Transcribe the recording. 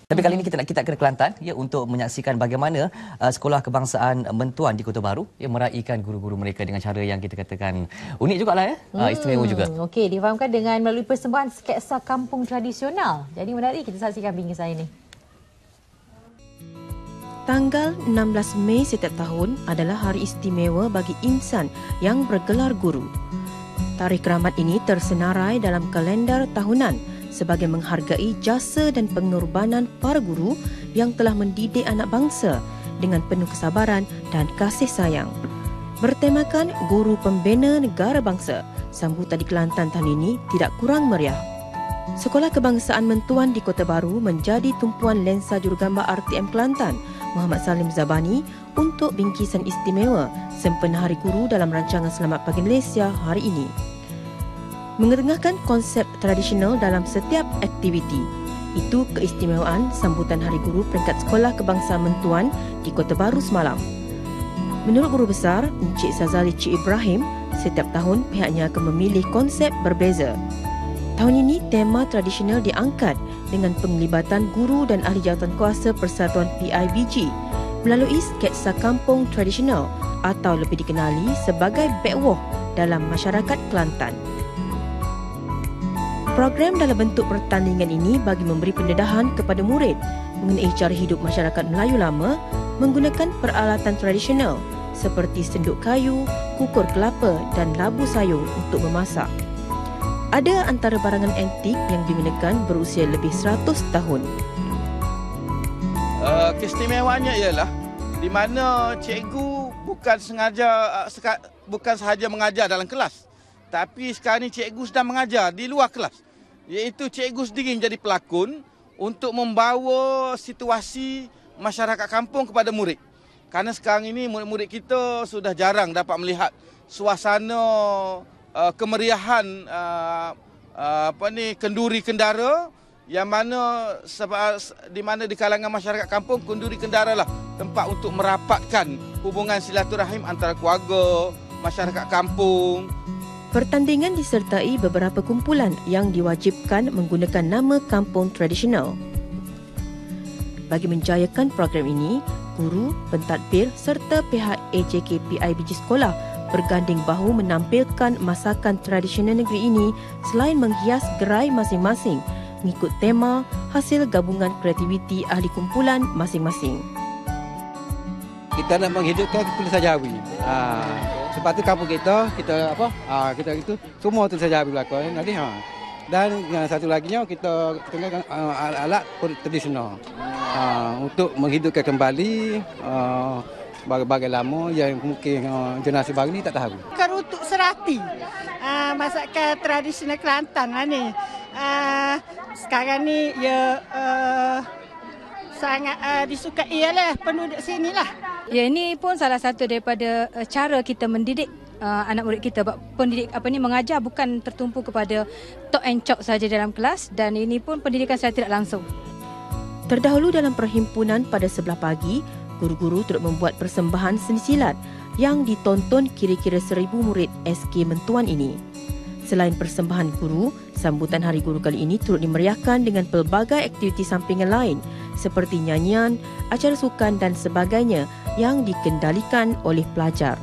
Tapi kali ini kita ke Kelantan ya untuk menyaksikan bagaimana Sekolah Kebangsaan Mentuan di Kota Baru yang meraihkan guru-guru mereka dengan cara yang kita katakan unik jugalah ya. Istimewa juga. Okey, difahamkan dengan melalui persembahan sketsa kampung tradisional. Jadi menarik kita saksikan bingkisan ini. Tanggal 16 Mei setiap tahun adalah hari istimewa bagi insan yang bergelar guru. Tarikh keramat ini tersenarai dalam kalendar tahunan sebagai menghargai jasa dan pengorbanan para guru yang telah mendidik anak bangsa dengan penuh kesabaran dan kasih sayang. Bertemakan Guru Pembina Negara Bangsa, sambutan di Kelantan tahun ini tidak kurang meriah. Sekolah Kebangsaan Mentuan di Kota Baru menjadi tumpuan lensa jurugambar RTM Kelantan Muhammad Salim Zabani untuk bingkisan istimewa sempena Hari Guru dalam rancangan Selamat Pagi Malaysia hari ini. Mengetengahkan konsep tradisional dalam setiap aktiviti. Itu keistimewaan sambutan Hari Guru peringkat Sekolah Kebangsaan Mentuan di Kota Baru semalam. Menurut Guru Besar Encik Sazali Cik Ibrahim, setiap tahun pihaknya akan memilih konsep berbeza. Tahun ini tema tradisional diangkat dengan penglibatan guru dan ahli jawatan kuasa Persatuan PIBG melalui sketsa kampung tradisional atau lebih dikenali sebagai Bekwoh dalam masyarakat Kelantan. Program dalam bentuk pertandingan ini bagi memberi pendedahan kepada murid mengenai cara hidup masyarakat Melayu lama menggunakan peralatan tradisional seperti senduk kayu, kukur kelapa dan labu sayur untuk memasak. Ada antara barangan antik yang digunakan berusia lebih 100 tahun. Keistimewaannya ialah di mana cikgu bukan sahaja mengajar dalam kelas, tapi sekarang ini cikgu sedang mengajar di luar kelas. Iaitu cikgu sendiri menjadi pelakon untuk membawa situasi masyarakat kampung kepada murid. Kerana sekarang ini murid-murid kita sudah jarang dapat melihat suasana kemeriahan kenduri kendara yang mana di kalangan masyarakat kampung kenduri kendara lah tempat untuk merapatkan hubungan silaturahim antara keluarga, masyarakat kampung. Pertandingan disertai beberapa kumpulan yang diwajibkan menggunakan nama kampung tradisional. Bagi menjayakan program ini, guru, pentadbir serta pihak AJK PIBG sekolah berganding bahu menampilkan masakan tradisional negeri ini selain menghias gerai masing-masing mengikut tema hasil gabungan kreativiti ahli kumpulan masing-masing. Kita nak menghidupkan tulisan Jawi. Sebab tu kampung kita itu semua tulisan Jawi berlakon tadi. Dan yang satu laginya kita tengahkan alat tradisional untuk menghidupkan kembali bagai-bagai lama yang mungkin generasi baru ni tak tahu. Kerutuk serati, masakan tradisional Kelantan lah ni. Sekarang ni ya sangat disukai lah penduduk sini lah. Ya, ini pun salah satu daripada cara kita mendidik anak murid kita. Pendidik mengajar bukan tertumpu kepada talk and chalk saja dalam kelas, dan ini pun pendidikan secara tidak langsung. Terdahulu dalam perhimpunan pada sebelah pagi, guru-guru turut membuat persembahan seni silat yang ditonton kira-kira 1,000 murid SK Mentuan ini. Selain persembahan guru, sambutan Hari Guru kali ini turut dimeriahkan dengan pelbagai aktiviti sampingan lain seperti nyanyian, acara sukan dan sebagainya yang dikendalikan oleh pelajar.